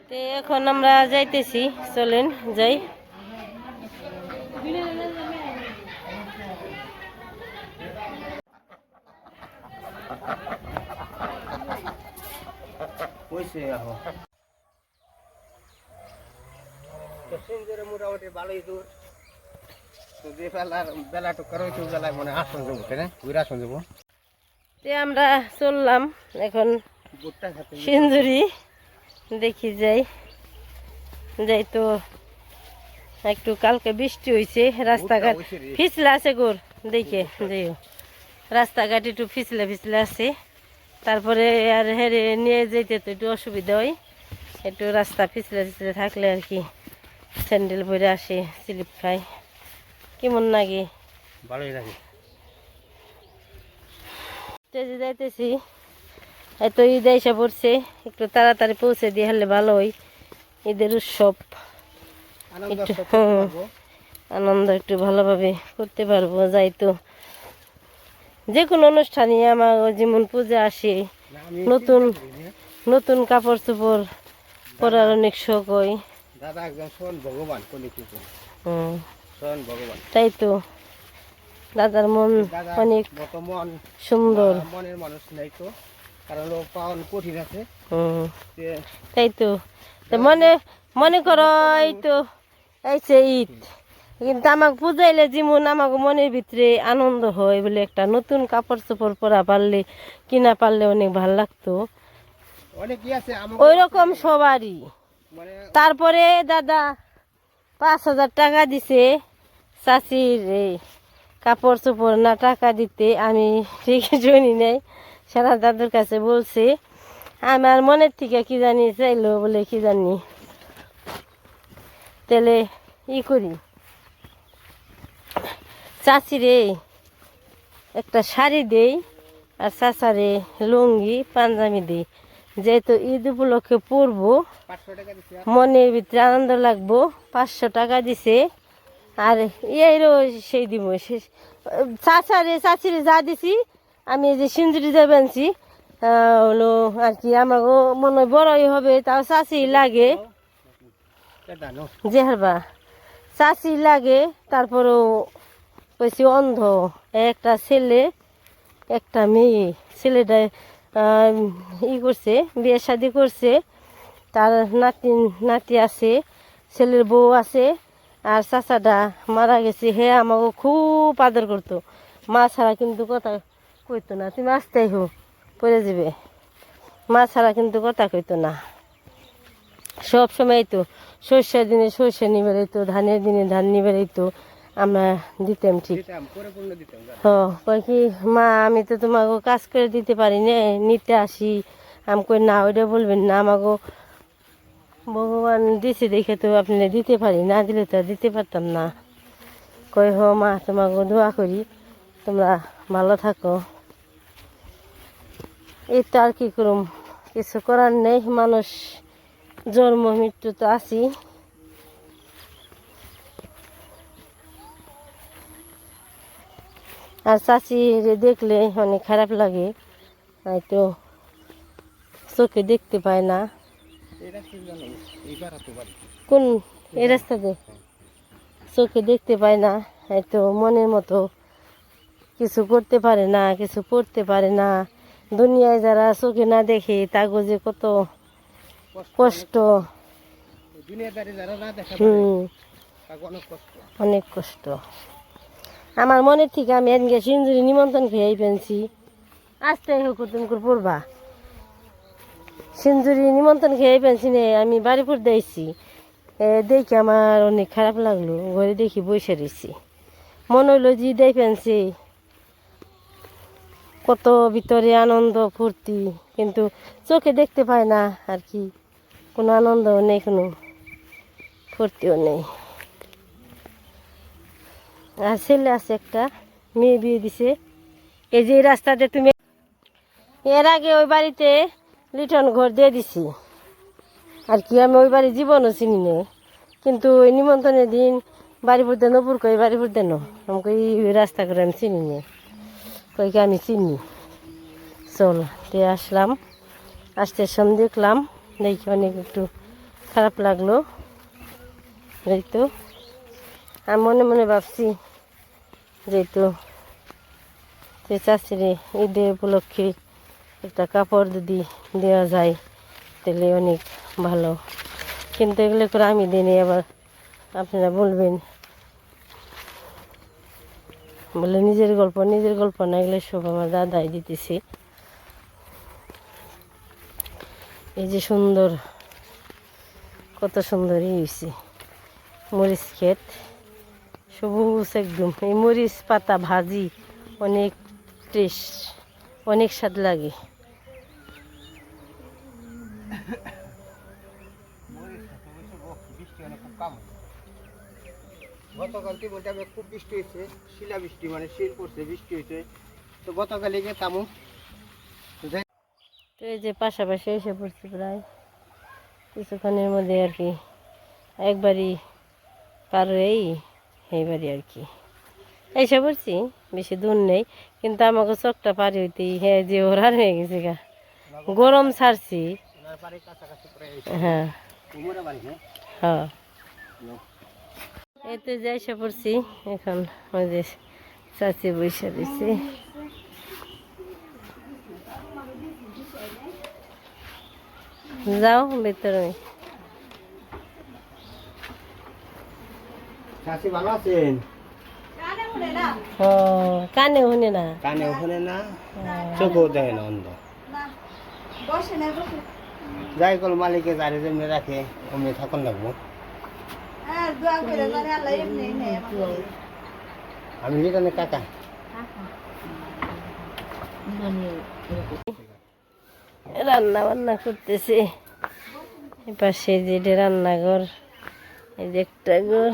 তো এখন আমরা যাইতেছি, চলেন যাই। মোটামুটি ভালোই দূর তো যে বেলা টুকার ওই বেলায় মনে আসন যাবো তাই না ঘুরে আসন যাবো। তো আমরা চললাম এখন সিঞ্জুরি, দেখি যাই যাই। তো একটু কালকে বৃষ্টি হয়েছে, রাস্তাঘাট ফিসলে আছে গোর, দেখে যাইও রাস্তাঘাট একটু ফিসলে ফিসলে আছে। তারপরে আর হেরে নিয়ে যেতে তো একটু অসুবিধা হয়, একটু রাস্তা ফিসলে ফিসলে থাকলে আর কি স্যান্ডেল পরে আসে, স্লিপ খায়, কেমন লাগে, ভালোই লাগে। যাইতেছি, এত ঈদ এসে পড়ছে, একটু তাড়াতাড়ি পৌঁছে দিয়ে হলে ভালো হয়। ঈদের উৎসব একটু আনন্দ একটু ভালোভাবে করতে পারবো। যাই তো যে কোনো অনুষ্ঠানে আমার যেমন পূজা আসে, নতুন নতুন কাপড় চোপড় পরার অনেক শখ হয়। দাদা একজন স্বয়ং ভগবান, তাই তো দাদার মন অনেক সুন্দর, মনের মানুষ নাই তো, কারণ ও পাওয়ান কঠিন আছে। তাই তো মনে মনে করো এই তো এইছে ঈদ, কিন্তু আমাকে বুঝাইলে যেমন আমাকে মনের ভিতরে আনন্দ হয় বলে, একটা নতুন কাপড় চোপড় পরা পারলে কিনা পারলে অনেক ভাল লাগতো, ওই রকম সবারই। তারপরে দাদা 5,000 টাকা দিছে চাচির এই কাপড় চোপড় না টাকা দিতে, আমি ঠিক শুনি নাই, সারা দাদুর কাছে বলছে। আমার মনের থেকে কি জানি চাইলো বলে কি জানি, তাহলে ই করি চাচিরে একটা শাড়ি দেই আর চাচারে লুঙ্গি পাঞ্জাবি দেই, যেহেতু ঈদ উপলক্ষে পরবো, মনের ভিতরে আনন্দ লাগবো। 500 টাকা দিছে, আর এইরও সেই দিব চাচিরে যা দিছি আমি এই যে সিন্দুরি যা বানছি হলো আর কি, আমাকে মনে হয় বড়ই হবে, তাও চাচি লাগে যে হারবা চাচি লাগে। তারপরেও কইছি অন্ধ, একটা ছেলে একটা মেয়ে, ছেলেটা ই করছে, বিয়ে শাদি করছে, তার নাতি আছে, ছেলের বউ আছে, আর চাচাটা মারা গেছে। হে আমাকে খুব আদর করতো, মা ছাড়া কিন্তু কথা কইতো না, তুমি আসতেই হো পড়ে যাবে, মা ছাড়া কিন্তু কথা কইতো না। সব সময় তো সর্ষের দিনে সর্ষে নিয়ে বেরোইতো, ধানের দিনে ধান নিয়ে বেরোইতো, আমরা দিতাম ঠিক। কয় কি মা আমি তো তোমাকে কাজ করে দিতে পারি না, নিতে আসি। আমি কই না, ওইটা বলবেন না, আমাকে ভগবান দিছে দেখে তো আপনি দিতে পারি, না দিলে তো দিতে পারতাম না। কই হ মা, তোমাকে দোয়া করি তোমরা ভালো থাকো। এই তো আর কি করুম, কিছু করার নেই, মানুষ জন্ম মৃত্যু তো আছি। আর চাচি দেখলে অনেক খারাপ লাগে, হয়তো চোখে দেখতে পায় না। কোন এই রাস্তাতে চোখে দেখতে পায় না, হয়তো মনের মতো কিছু করতে পারে না, কিছু পড়তে পারে না। দুনিয়ায় যারা চোখে না দেখে তাগো যে কত কষ্ট, অনেক কষ্ট। আমার মনের থেকে আমি এদিকে সিঞ্জুরি নিমন্ত্রণ খেয়ে পেয়েছি, আসতে হোক তুমি পড়বা সিঞ্জুরি নিমন্ত্রণ খেয়ে পেয়েছি নে, আমি বাড়িপুর দিয়েছি, দেখি আমার অনেক খারাপ লাগলো, ঘরে দেখি বসে রয়েছি, মনে হইলো যে দেয় পেয়েছি কত ভিতরে আনন্দ ফুর্তি, কিন্তু চোখে দেখতে পায় না আর কি, কোনো আনন্দও নেই, কোনো ফুর্তিও নেই। আর ছেলে আছে একটা, মেয়ে বিয়ে দিছে। এই যে রাস্তাতে তুমি, এর আগে ওই বাড়িতে লিটন ঘর দিয়ে দিছি আর কি, আমি ওই বাড়ি জীবনও চিনি না, কিন্তু ওই নিমন্ত্রণের দিন বাড়ি পড়তে নপুর কই বাড়ি পড়তে ন, আমাকে এই রাস্তা করে আমি চিনি না, কইকে আমি চিনি। চল দিয়ে আসলাম, স্টেশন দেখলাম, দেখি অনেক একটু খারাপ লাগলো। যেহেতু আমি মনে মনে ভাবছি যেহেতু যে চাষিরে ঈদের উপলক্ষে একটা কাপড় যদি দেওয়া যায় তাহলে অনেক ভালো, কিন্তু এগুলো করে আমি দিইনি। আবার আপনারা বলবেন বলে নিজের গল্প না, এগুলো সব আমার দাদাই দিতেছে। এই যে সুন্দর, কত সুন্দর হয়েছে মরিচ ক্ষেত, সবুজ একদম। এই মরিচ পাতা ভাজি অনেক টেস্ট, অনেক স্বাদ লাগে। বৃষ্টি মানে খুব কম হয়। গতকাল বলতে আমি খুব বৃষ্টি হয়েছে, শিলা বৃষ্টি মানে শীত পড়ছে, বৃষ্টি হয়েছে। তো গতকালে গিয়ে তামু তো এই যে পাশাপাশি এসে পড়ছি প্রায় কিছুক্ষণের মধ্যে আর কি, একবারই পার হয়েই এইবারই আর কি এসে পড়ছি। বেশি দূর নেই, কিন্তু আমাকে চোখটা পারি হইতেই হ্যাঁ যে ওরা হয়ে গেছে গা, গরম ছাড়ছি। হ্যাঁ হ্যাঁ, এতে যে এসে পড়ছি এখন। ওই যে চাচি বসে দিছি, যাও ভেতরে। চাষি ভালো আছেন? ও কানে শুনে না, কানে ওখানে না, চোখও দেয় না, অন্ধ। যাই কল মালিকে যারে যেমনি রাখে অমনি থাকুন লাগবো। আমি যেখানে কাকা রান্না বান্না করতেছে। এপাশে যে রান্নাঘর, এই যে একটা ঘর।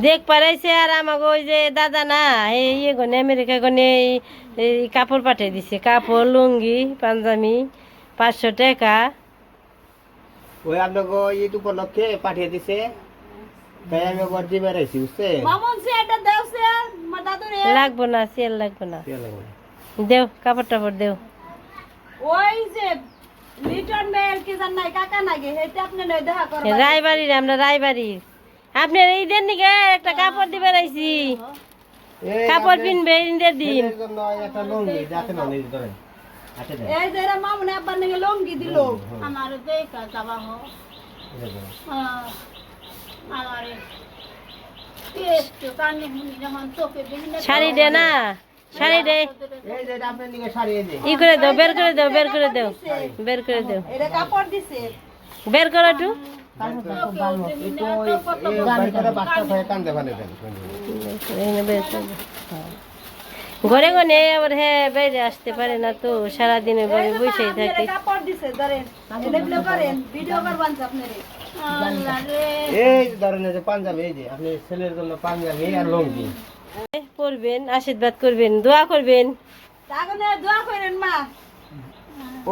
দেখ পারাইছে। আর আমাকে ওই যে দাদা না এই ইয়ে গনে আমেরিকা গনে এই কাপড় পাঠিয়ে দিছে, কাপড় লুঙ্গি পাঞ্জাবি 500 টাকা। ওই আপনাকে ঈদ উপলক্ষে পাঠিয়ে দিছে, তাই আমি একবার দিবে রাখছি, বুঝছে? লাগবো না, সেল লাগবো না, দেও কাপড় টাপড় দেও। ওই যে লিটন মেয়ের কি জান নাই কাকা নাগে হেটা আপনি নই দেখা করবা। রায়বাড়ির, আমরা রায়বাড়ির। আপনার ঈদের নিকে একটা কাপড় দিবে রাইছি, কাপড় কিনবে ঈদের দিন। ছেলের জন্য একটা লুঙ্গি যাতে না নিজ ধরেন হাতে দেন। এই যে এরা মামুনে আব্বার নাগে লঙ্গি দিল আমার দেখা যাবা হ আমারে একটু কানে হুনি যখন চোখে দেখি না শাড়ি দে না, শাড়ি দে, এই যে এটা আপনার দিকে শাড়ি এই যে ই করে দাও, বের করে দাও, বের করে দাও, বের করে দাও, এটা কাপড় দিছে বের করো একটু। ঘরে ঘরে আবার হ্যাঁ বাইরে আসতে পারে না তো, সারাদিন ঘরে বসেই থাকে। কাপড় দিছে ধরেন এগুলো করেন ভিডিও করবেন আপনারে। আল্লাহ রে এই ধরনের যে পাঞ্জাবি, এই যে আপনি ছেলের জন্য পাঞ্জাবি আর লুঙ্গি পড়বেন, আশীর্বাদ করবেন, দোয়া করবেন। তাগনে দোয়া করেন মা।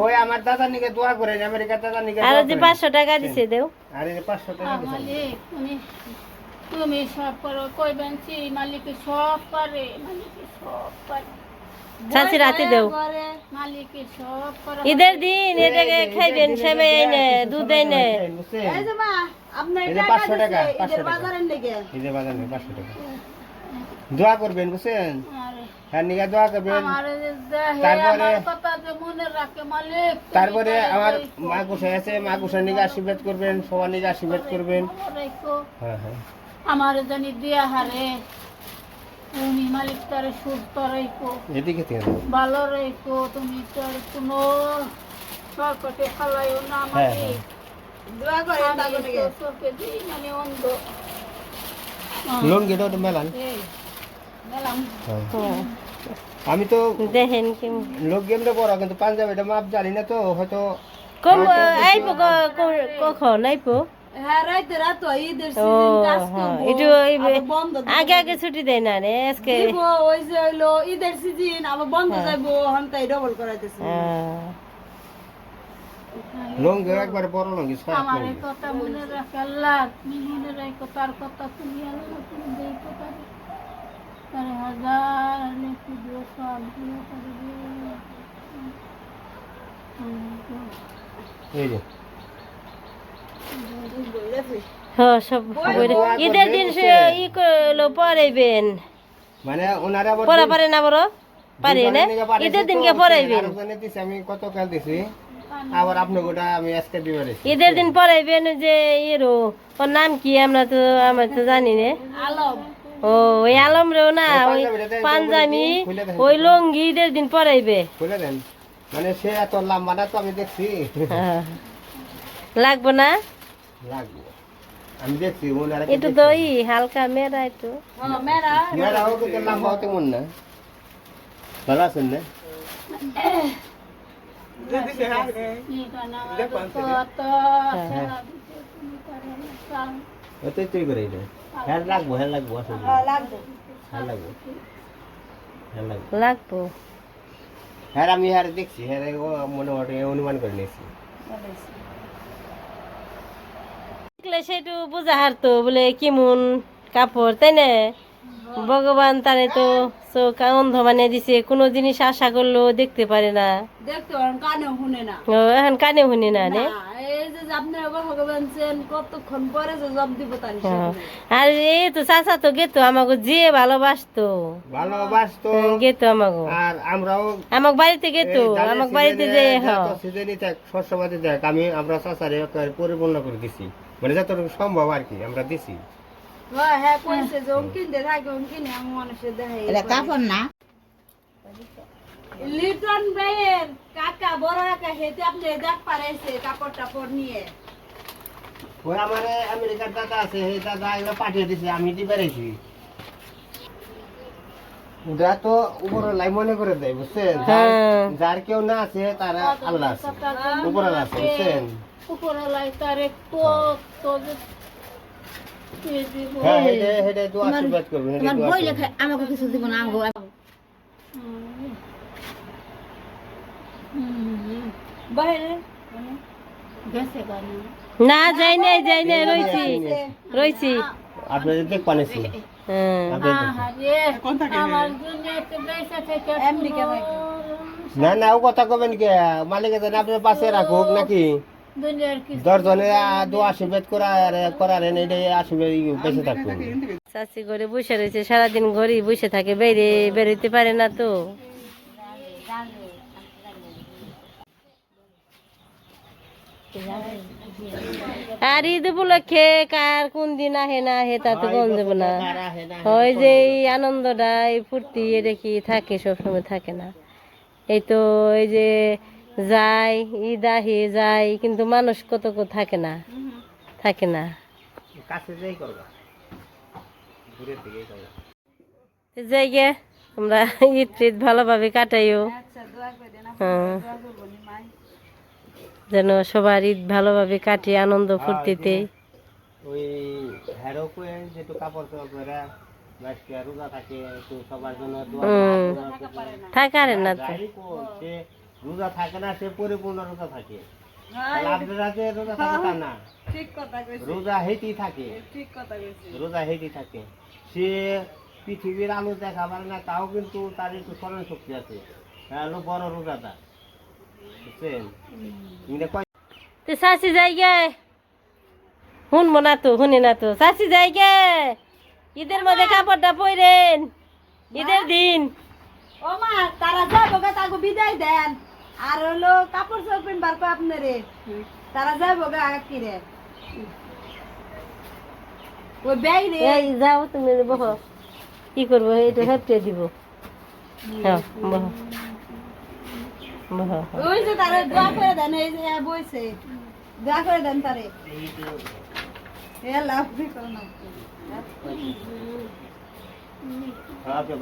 ওই আমার দাদার নিকে দোয়া করেন, আমেরিকার দাদার নিকে আর দোয়া যে করেন। 500 টাকা দিছে দেও। আর এই যে 500 টাকা দিছেন। মালিক তুমি সব করো কইবেন কি মালিক সব পারে, মালিক সব পারে। চাচি রাতে দেও। মালিক সব করে। ঈদের দিন এটাকে খাইবেন, সেমাই এনে দুধ এনে। বুঝছেন? এই যে মা আপনার এই যে টাকা 500 টাকা, দিছে 500 ঈদের টাকা। বাজারের লেগে। এই যে বাজার নিয়ে 500 টাকা দোয়া করবেন, বুঝছেন? আরে আর নিকে দোয়া করবেন। আমার দেহে তারপরে আমার কথা যে মনে রাখে মালিক। তারপরে আমার মা গোসাই আছে, মা গোসাই নিকে আশীর্বাদ করবেন, সবার নিকে আশীর্বাদ করবেন। রাখো হ্যাঁ হ্যাঁ আমার জানি দিয়া হারে তুমি মালিক তারে সুস্থ রাখো, এদিকে থেকে ভালো রাখো। তুমি তার কোনো সরকটে ফালাইও না হ্যাঁ, মালিক। দোয়া করে তাগনে চোখে দিই মানে অন্ধ। লুঙ্গিটা ওটা মেলান। এই মেলাম হ্যাঁ। আমি তো দেখেন কি লোক গেমটা পড়া, কিন্তু পাঞ্জাবিটা মাপ জানি না তো, হয়তো কম আইবো কখন আইবো? হ্যাঁ রাইতে রাত ঈদের ও সিজন কাজ হ্যাঁ, করব। একটু ওই আবার বন্ধ আগে আগে ছুটি দেয় না রে আজকে। দিব ওই যে হইলো ঈদের সিজন আবার বন্ধ যাইবো হন তাই ডবল করাইতেছে। লঙ্গি একবার বড় লঙ্গি সাত আমার এই লঙ্গি কথা মনে রাখে আল্লাহ, তুমি মনে রাখো তার কথা, তুমি আল্লাহ তুমি দেখো তার হাজার লিখে দিও, সব দিও করে দিও। এই যে হ্যাঁ সব বইরে। ঈদের দিন সে ই করলো পড়াইবেন, মানে ওনারা আবার পড়া পারে না বড় পারে না, ঈদের দিনকে পড়াইবেন, আরেকজনে দিছে, আমি কত কাল দিছি, আবার আপনি গোটা আমি আজকে দিবারে ঈদের দিন পড়াইবেন। যে ইয়েরো ওর নাম কি আমরা তো জানি না। আলম ও ওই আলম রেও না, ওই পাঞ্জাবি ওই লঙ্গি ঈদের দিন পরাইবে। খুলে দেন, মানে সে এত লম্বা না তো আমি দেখছি, হ্যাঁ। লাগবো না লাগবে আমি দেখছি ওনারা একটু তো ই হালকা মেয়েরা একটু মেয়েরাও কিন্তু লম্বা হতে মন না। ভালো আছেন না? ওটাই তুই করে এটা হ্যাঁ লাগবো আসলে হ্যাঁ লাগবো লাগবো। হ্যাঁ আমি হ্যাঁ দেখছি হ্যাঁ ও মোটামুটি অনুমান করে নিয়েছি। দেখলে সেটু বোঝা হারতো বলে কেমন কাপড়, তাই না? ভগবান তারে তো চোখ অন্ধ বানিয়ে দিছে, কোনো জিনিস আশা করলেও দেখতে পারে না। দেখতে পারেন, কানেও শুনে না। ও এখন কানে শুনি না নে। এই যে আপনি আবার ভগবান চেন কতক্ষণ পরে যে জব দিব তার আর এই তো চাচা তো গেতো আমাকে যে ভালোবাসতো গেতো আমাকে, আর আমরাও আমাকে বাড়িতে গেতো, আমাকে বাড়িতে যে শস্যবাদী দেখ আমি আমরা চাচারে পরিপূর্ণ করে দিছি, মানে যতটুকু সম্ভব আর কি আমরা দিছি। হ্যাঁ কইছে যে কিনতে থাকে কিনে আমি মানুষের দেখাই কাপড় না লিটন ভাইয়ের কাকা বড় কাকা হেতে আপনি দেখ পারেছে কাপড় টাপড় নিয়ে। ওই আমার আমেরিকার দাদা আছে, সেই দাদা এগুলো পাঠিয়ে দিছে, আমি দিতে পেরেছি। ওটা তো উপরে লাই মনে করে দেয় বুঝছেন, যার কেউ না আছে তারা আল্লাহ আছে, উপরে আছে বুঝছেন। উপরওয়ালাই তারে তো তো হ্যাঁ হেডে দোয়া আশীর্বাদ করবেন, তোমার বই লেখা আমাকে কিছু দিব না আমাকে বাইরে গেছে গান না যাই নাই রইছি আপনাদের দেখ পানেছি হ্যাঁ। আমার দুনিয়াতে পয়সা থেকে আমেরিকা না ও কথা কবেন কে, মালিক জানে আপনার পাশে রাখুক নাকি দুনিয়ার কি 10 জনে দোয়া আশীর্বাদ করারেন, এটাই আশীর্বাদ বেঁচে থাকবে। চাষি ঘরে বসে রয়েছে, সারাদিন ঘরেই বসে থাকে, বেরোতে পারে না তো। আর ঈদ উপলক্ষে কার কোন দিন আহে না আহে তা তো গম দেবো না। ওই যে এই আনন্দটা এই ফুর্তি এটা কি থাকে, সবসময় থাকে না। এই তো এই যে যায় ঈদ আহে যায়, কিন্তু মানুষ কত থাকে না যাই গে আমরা ঈদ ভালোভাবে কাটাইও। হ্যাঁ যেন সবার ঈদ ভালোভাবে কাটিয়ে আনন্দ ফুর্তিতে। ওই হেরো কোয়েন যেটু কাপড় পরে রোজা থাকে, তো সবার জন্য থাকারে না তো, সে রোজা থাকে না, সে পরিপূর্ণ রোজা থাকে। আপনারা যে রোজা থাকে তা না, রোজা হেঁটেই থাকে, রোজা হেঁটেই থাকে। সে পৃথিবীর আলো দেখা পারে না, তাও কিন্তু তার একটু স্মরণ শক্তি আছে, হলো বড় রোজাদার বুঝছেন। চাষি যাই গে শুনবো না তো, শুনি না তো, চাষি যাই গে ঈদের মধ্যে কাপড়টা পরেন, ঈদের দিন। ও মা তারা যাবো গা, তাকে বিদায় দেন। আর হলো কাপড় চোপড় পিনবার কো আপনারে, তারা যাবো গা কি রে ওই ব্যাগ রে। এই যাও তুমি বহ, কি করবো এটা হেঁটে দিব। হ্যাঁ বহ বহ। ওই যে তারা দোয়া করে দেন, এই যে বইছে দোয়া করে দেন তারে। আপনি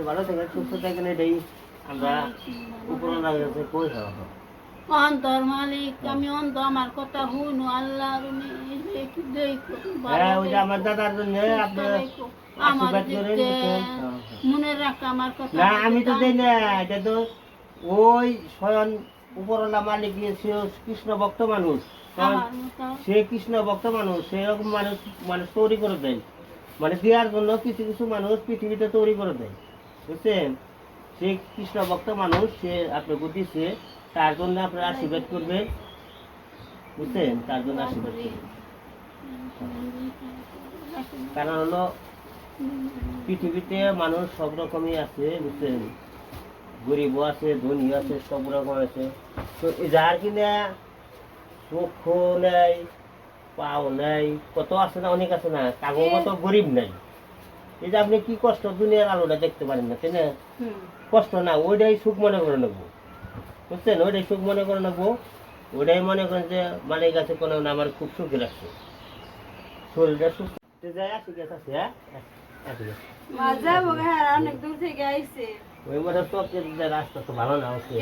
ভালো থাকেন সুস্থ থাকেন, এটাই আমরা উপর কই খাওয়া। অন্তর মালিক আমি অন্ত, আমার কথা হুনু আল্লাহ হ্যাঁ ওই যে আমার দাদার জন্য আপনি আমার আশীর্বাদ করেন। মনে রাখ আমার কথা। না আমি তো দেই না, এটা তো ওই স্বয়ং উপরওয়ালা মালিক সে কৃষ্ণ ভক্ত মানুষ, কারণ সে কৃষ্ণ ভক্ত মানুষ, সেরকম মানুষ মানুষ তৈরি করে দেয়, মানে দেওয়ার জন্য কিছু কিছু মানুষ পৃথিবীতে তৈরি করে দেয়, বুঝছেন? সে কৃষ্ণ ভক্ত মানুষ, সে আপনাকে দিচ্ছে, তার জন্য আপনারা আশীর্বাদ করবেন, বুঝছেন? তার জন্য আশীর্বাদ করবেন। কারণ হলো পৃথিবীতে মানুষ সব রকমই আছে, বুঝছেন? গরিবও আছে, ধনীও আছে, সব রকম আছে। তো যার কিনা চক্ষু নেই, পাও নেই, কত আছে না, অনেক আছে না, কাগজ মতো গরিব নাই। এই যে আপনি কি কষ্ট, দুনিয়ার আলোটা দেখতে পারেন না, তাই না? কষ্ট না, ওইটাই সুখ মনে করে নেবো, বুঝছেন? ওইটাই সুখ মনে করে নেবো, ওইটাই মনে করেন যে মালিক আছে কোনো না, আমার খুব সুখী লাগছে, শরীরটা সুস্থ যায়। আসি গেছে আছে, হ্যাঁ আসি গেছে। ওই মধ্যে চকের যে রাস্তা তো ভালো না হচ্ছে,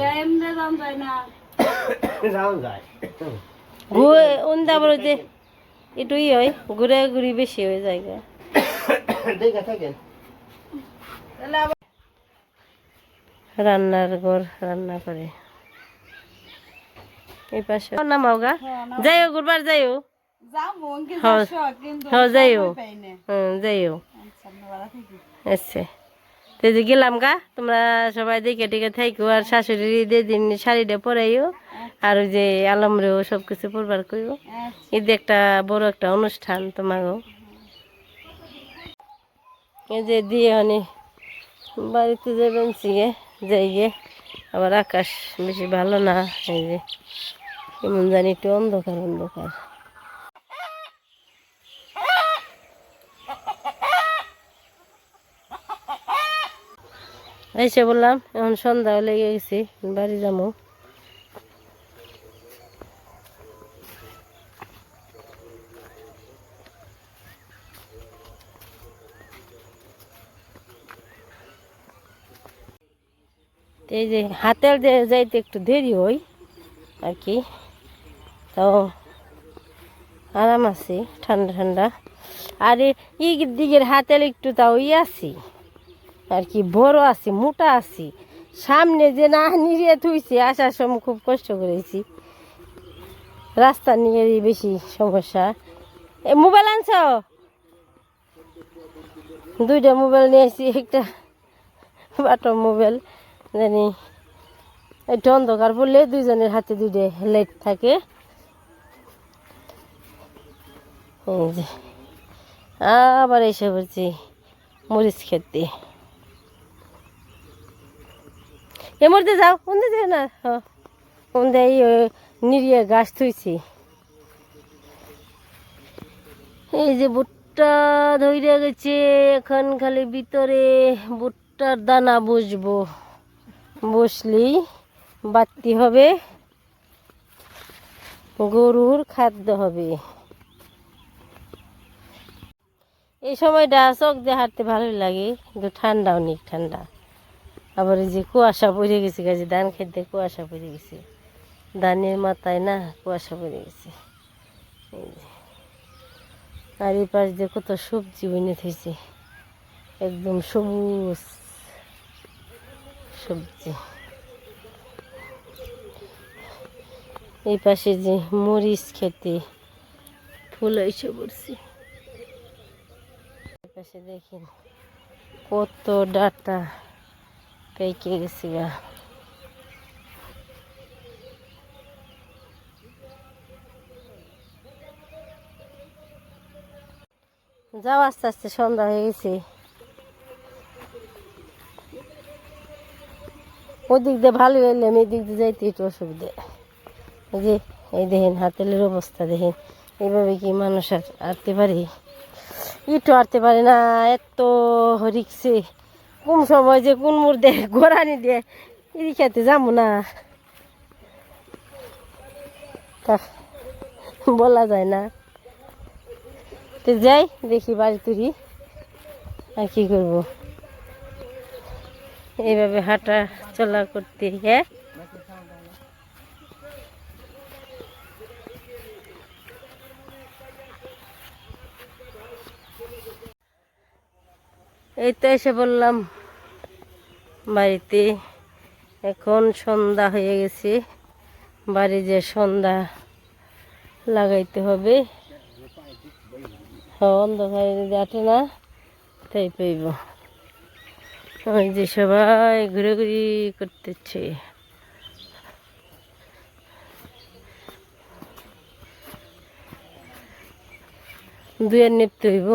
যাওয়া যায়। তারপরে যে এটুই হয়, ঘুরে ঘুরি বেশি হয়ে যায়। দেখে থাকেন। রান্নার ঘর রান্না করে এই পাশে নামাও গা, যাইও ঘুরবার যাইও, যাইও যাইও। আচ্ছা, তো যে গেলাম গা, তোমরা সবাই দেখে টেকে থাইকো, আর শাশুড়ি দিন শাড়িটা পরাইও, আর ওই যে আলমরেও সব কিছু পরবার করিও। ঈদে একটা বড় একটা অনুষ্ঠান তোমারও। এই যে দিয়ে অনেক বাড়িতে যাবেন সিগে যাই গে, আবার আকাশ বেশি ভালো না, এই যে কেমন জানি একটু অন্ধকার অন্ধকার। এসে বললাম এখন সন্ধ্যাও লেগে গেছি, বাড়ি যাবো। এই যে হাতের যাইতে একটু দেরি হয় আর কি, তাও আরাম আছে, ঠান্ডা ঠান্ডা। আর এই দিকের হাতের একটু তাও আছি আর কি, বড় আছি, মোটা আছি। সামনে যে না নিয়ে থুইছি, আসার সময় খুব কষ্ট করেছি, রাস্তা নিয়ে বেশি সমস্যা। মোবাইল আনছ? দুইটা মোবাইল নিয়ে আসছি, একটা বাটন মোবাইল, জানি একটু অন্ধকার পড়লে দুইজনের হাতে দুইটা লাইট থাকে। এই যে আবার এসে বলছি মরিচ খেতে। এ মরতে যাও, কোনতে যাও না, কোনতে নিরিয়ে গাছ থুইছি। এই যে ভুট্টা ধরে গেছে, এখন খালি ভিতরে ভুট্টার দানা বসবো, বসলেই বাড়তি হবে, গরুর খাদ্য হবে। এই সময়টা চোখ দিয়ে হাঁটতে ভালোই লাগে, কিন্তু ঠান্ডা, অনেক ঠান্ডা। আবার এই যে কুয়াশা পড়ে গেছে, গাছে ধান খেতে কুয়াশা পড়ে গেছে, ধানের মাথায় না কুয়াশা পড়ে গেছে। এই যে আর এই পাশ দিয়ে কত সবজি বনে থইছে, একদম সবুজ সবজি। এই পাশে যে মরিচ খেতে ফুল এসে পড়ছি, এই পাশে দেখেন কত ডাটা পেকে গেছে গা। যাও আস্তে আস্তে, সন্ধ্যা হয়ে গেছে। ওদিক দিয়ে ভালো হইলাম, এই দিক দিয়ে যাইতে একটু অসুবিধা। এই যে এই দেখেন হাতেলের অবস্থা দেখেন, এইভাবে কি মানুষ আর আটতে পারে? ইটও আটতে পারে না, এত রিক্সে। কোন সময় যে কোন মুড় দেয় গোড়ানি দিয়ে ইরি খেতে যাবো না, তা বলা যায় না। তো যাই দেখি বাড়ি তুরি, আর কি করবো, এইভাবে হাঁটা চলা করতে। হ্যাঁ এই তো এসে বললাম বাড়িতে, এখন সন্ধ্যা হয়ে গেছে, বাড়ি যে সন্ধ্যা লাগাইতে হবে। অন্ধকারে যদি আটে না তাই পাইব। ওই যে সবাই ঘুরাঘুরি করতেছে। দুয়ের নেপতে হইব।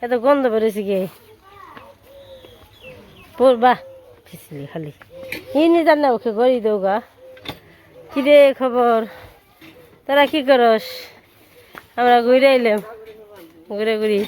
এত গন্ধ বেরোছে গে পড়বা পিছলি খালি ইনি জান না ওকে গড়ি দৌগা। কি রে খবর, তারা কি করস? আমরা ঘুরে আইলাম ঘুরে ঘুরি।